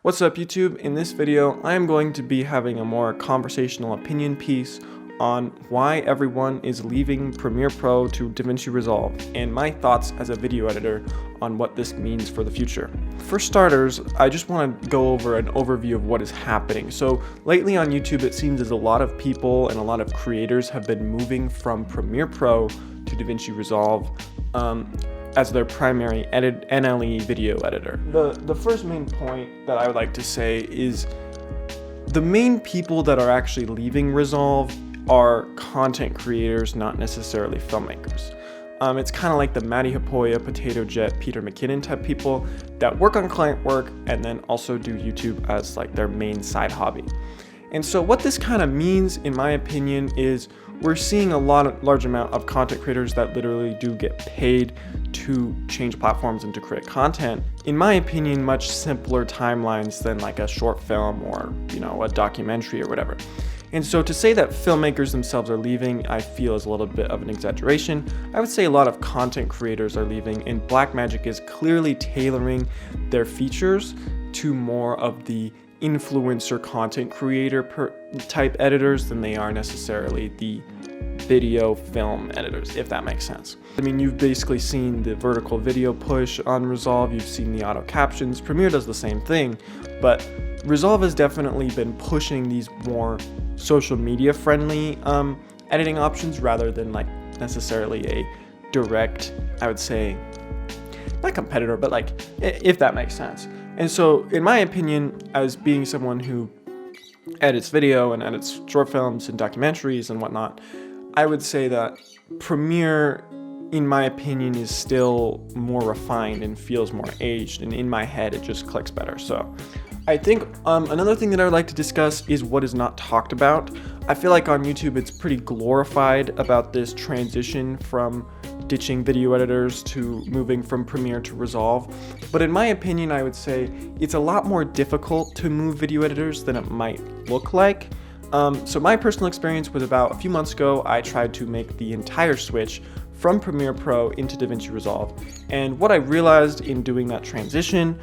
What's up YouTube? In this video, I am going to be having a more conversational opinion piece on why everyone is leaving Premiere Pro to DaVinci Resolve and my thoughts as a video editor on what this means for the future. For starters, I just want to go over an overview of what is happening. So lately on YouTube, it seems as a lot of people and a lot of creators have been moving from Premiere Pro to DaVinci Resolve as their primary NLE video editor. The first main point that I would like to say is the main people that are actually leaving Resolve are content creators, not necessarily filmmakers. It's kind of like the Matty Hapoya, Potato Jet, Peter McKinnon type people that work on client work and then also do YouTube as like their main side hobby. And so what this kind of means, in my opinion, is we're seeing a large amount of content creators that literally do get paid to change platforms and to create content. In my opinion, much simpler timelines than like a short film or, a documentary or whatever. And so to say that filmmakers themselves are leaving, I feel is a little bit of an exaggeration. I would say a lot of content creators are leaving, and Blackmagic is clearly tailoring their features to more of the influencer content creator type editors than they are necessarily the video film editors, if that makes sense. I mean, you've basically seen the vertical video push on Resolve, you've seen the auto captions. Premiere does the same thing, but Resolve has definitely been pushing these more social media friendly editing options rather than like necessarily a direct, I would say, not competitor, but like, if that makes sense. And so in my opinion, as being someone who edits video and edits short films and documentaries and whatnot, I would say that Premiere, in my opinion, is still more refined and feels more aged, and in my head it just clicks better. So I think another thing that I would like to discuss is what is not talked about. I feel like on YouTube it's pretty glorified about this transition from ditching video editors to moving from Premiere to Resolve. But in my opinion, I would say it's a lot more difficult to move video editors than it might look like. So my personal experience was about a few months ago, I tried to make the entire switch from Premiere Pro into DaVinci Resolve. And what I realized in doing that transition,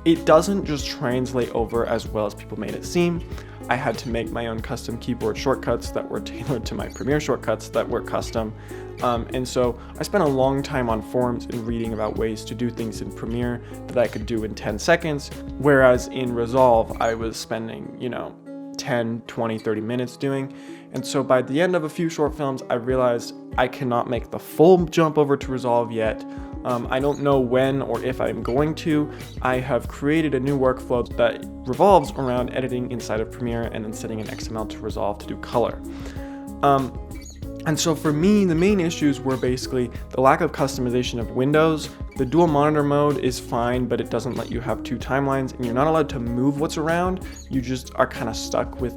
it doesn't just translate over as well as people made it seem. I had to make my own custom keyboard shortcuts that were tailored to my Premiere shortcuts that were custom. And so I spent a long time on forums and reading about ways to do things in Premiere that I could do in 10 seconds. Whereas in Resolve, I was spending, 10, 20, 30 minutes doing. And so by the end of a few short films, I realized I cannot make the full jump over to Resolve yet. I don't know when or if I'm going to. I have created a new workflow that revolves around editing inside of Premiere and then setting an XML to Resolve to do color. And so for me, the main issues were basically the lack of customization of windows. The dual monitor mode is fine, but it doesn't let you have two timelines, and you're not allowed to move what's around. You just are kind of stuck with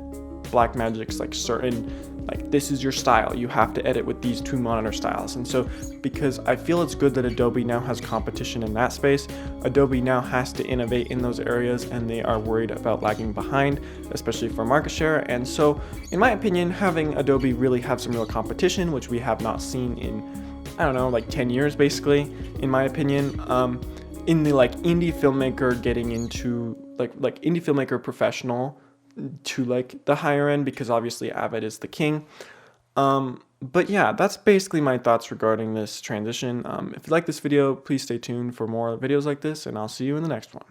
Blackmagic's like certain, like this is your style. You have to edit with these two monitor styles. And so because I feel it's good that Adobe now has competition in that space, Adobe now has to innovate in those areas, and they are worried about lagging behind, especially for market share. And so in my opinion, having Adobe really have some real competition, which we have not seen in, I don't know, like 10 years basically, in my opinion, in the like indie filmmaker getting into like indie filmmaker professional to like the higher end, because obviously Avid is the king. But yeah, that's basically my thoughts regarding this transition. If you like this video, please stay tuned for more videos like this, and I'll see you in the next one.